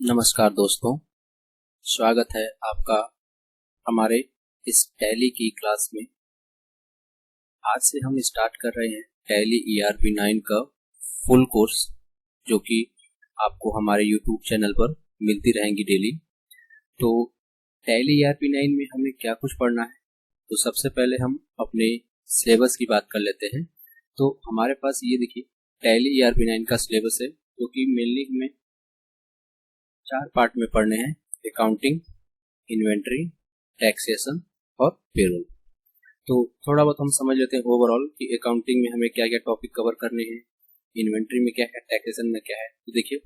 नमस्कार दोस्तों, स्वागत है आपका हमारे इस टैली की क्लास में। आज से हम स्टार्ट कर रहे हैं टैली ERP9 का फुल कोर्स, जो कि आपको हमारे YouTube चैनल पर मिलती रहेंगी डेली। तो टैली ERP9 में हमें क्या कुछ पढ़ना है, तो सबसे पहले हम अपने सिलेबस की बात कर लेते हैं। तो हमारे पास ये देखिए टैली ERP9 का सिलेबस है, जो कि मेनली हमें 4 पार्ट में पढ़ने हैं: अकाउंटिंग, इन्वेंट्री, टैक्सेशन और पेरोल। तो थोड़ा बहुत हम समझ लेते हैं ओवरऑल कि अकाउंटिंग में हमें क्या क्या टॉपिक कवर करने हैं, इन्वेंट्री में क्या है, टैक्सेशन में क्या है। तो देखिए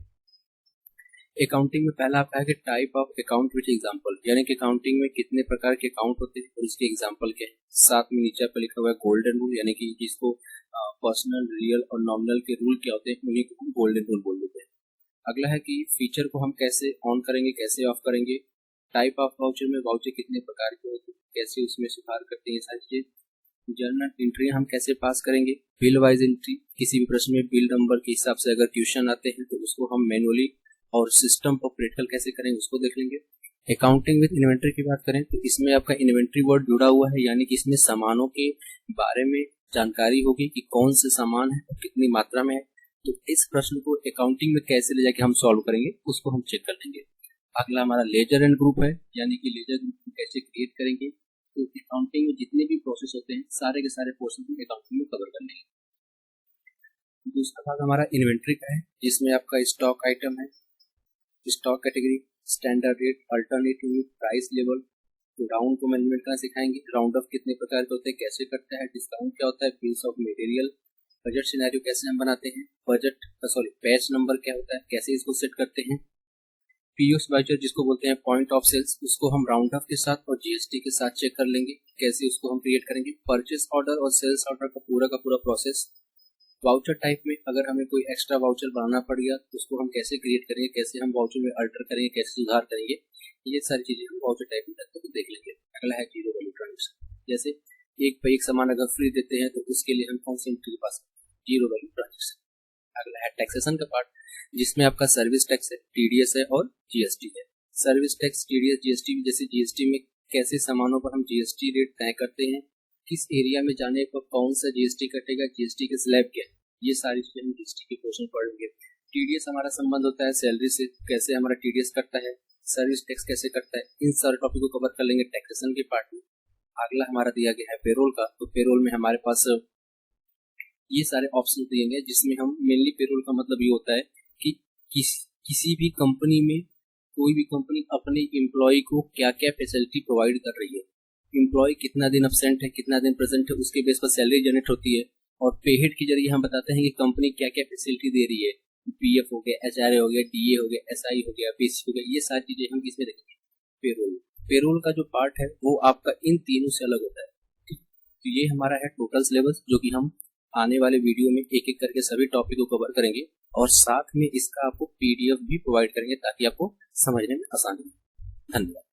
अकाउंटिंग में पहला आपका है कि type of account which example, यानी कि अकाउंटिंग में कितने प्रकार के अकाउंट होते हैं और उसके एग्जांपल क्या है। साथ में नीचे पर लिखा हुआ है गोल्डन रूल, यानी कि जिसको पर्सनल, रियल और नॉमिनल के रूल क्या होते हैं, उन्हीं को हम गोल्डन रूल बोल देते हैं। अगला है कि फीचर को हम कैसे ऑन करेंगे, कैसे ऑफ करेंगे। टाइप ऑफ वाउचर में वाउचर कितने प्रकार के होते हैं, कैसे उसमें सुधार करते हैं, सारी चीजें। जर्नल एंट्री हम कैसे पास करेंगे। बिल वाइज एंट्री, किसी भी प्रश्न में बिल नंबर के हिसाब से अगर क्वेश्चन आते हैं तो उसको हम मैनुअली और सिस्टम पर प्रैक्टिकल कैसे करेंगे उसको देख लेंगे। अकाउंटिंग विद इन्वेंट्री की बात करें तो इसमें आपका इन्वेंट्री वर्ड जुड़ा हुआ है, यानी कि इसमें सामानों के बारे में जानकारी होगी कि कौन से सामान है और कितनी मात्रा में है। तो इस प्रश्न को अकाउंटिंग में कैसे ले जाके हम सॉल्व करेंगे उसको हम चेक कर लेंगे। अगला हमारा लेजर एंड ग्रुप है, यानी कि लेजर ग्रुप को कैसे क्रिएट करेंगे। तो अकाउंटिंग में जितने भी प्रोसेस होते हैं सारे के सारे प्रोसेस में अकाउंटिंग में कवर कर लेंगे। दूसरा भाग हमारा इन्वेंट्री का है, जिसमें आपका स्टॉक आइटम है, stock category, standard rate, alternative unit, price level. तो राउंड को मैनेजमेंट करना सिखाएंगे, राउंड ऑफ कितने प्रकार के होते हैं, कैसे करता है, डिस्काउंट क्या होता है, bills of material, budget scenario कैसे हम बनाते हैं, बैच नंबर क्या होता है, कैसे इसको सेट करते हैं। पीओएस वाउचर जिसको बोलते हैं पॉइंट ऑफ सेल्स, उसको हम राउंड ऑफ के साथ और जीएसटी के साथ चेक कर लेंगे, कैसे उसको हम क्रिएट करेंगे। परचेस ऑर्डर और सेल्स ऑर्डर का पूरा प्रोसेस। वाउचर टाइप में अगर हमें कोई एक्स्ट्रा वाउचर बनाना पड़ गया तो उसको हम कैसे क्रिएट करेंगे, कैसे हम वाउचर में अल्टर करेंगे, कैसे सुधार करेंगे, ये सारी चीजें हम वाउचर टाइप में देख लेंगे। अगला है जीरो वैल्यू ट्रांजेक्शन, जैसे एक पे एक सामान अगर फ्री देते हैं तो उसके लिए हम कौन सी एंट्री पास करें, जीरो वैल्यू ट्रांजेक्शन। अगला है टैक्सेशन का पार्ट, जिसमें आपका सर्विस टैक्स है, टीडीएस है और जीएसटी है। सर्विस टैक्स, टीडीएस, जीएसटी, जैसे जीएसटी में कैसे सामानों पर हम जीएसटी रेट तय करते हैं, किस एरिया में जाने पर कौन सा जीएसटी कटेगा, जीएसटी के स्लैब क्या है, ये सारी चीजें हम जीएसटी के क्वेश्चन पढ़ेंगे। टीडीएस हमारा संबंध होता है सैलरी से, कैसे हमारा टीडीएस कटता है, सर्विस टैक्स कैसे कटता है, इन सारे टॉपिक को कवर कर लेंगे टैक्सेशन के पार्ट में। अगला हमारा दिया गया है पेरोल का, तो पेरोल में हमारे पास ये सारे ऑप्शन दिए गए, जिसमें हम मेनली पेरोल का मतलब ये होता है कि किसी भी कंपनी में कोई भी कंपनी अपने एम्प्लॉय को क्या क्या फैसिलिटी प्रोवाइड कर रही है, एम्प्लॉय कितना दिन एब्सेंट है, कितना दिन प्रेजेंट है, उसके बेस पर सैलरी जनरेट होती है। और पेहेड के जरिए हम बताते हैं कि कंपनी क्या क्या फैसिलिटी दे रही है, पीएफ हो गया, एचआरए हो गया, डीए हो गया, एसआई हो गया, बेसिक हो गया, ये सारी चीजें हम किसमें देखेंगे, पेरोल। पेरोल का जो पार्ट है वो आपका इन तीनों से अलग होता है। ठीक, तो ये हमारा है टोटल सिलेबस, जो कि हम आने वाले वीडियो में एक एक करके सभी टॉपिक को कवर करेंगे और साथ में इसका आपको पीडीएफ भी प्रोवाइड करेंगे ताकि आपको समझने में आसानी हो। धन्यवाद।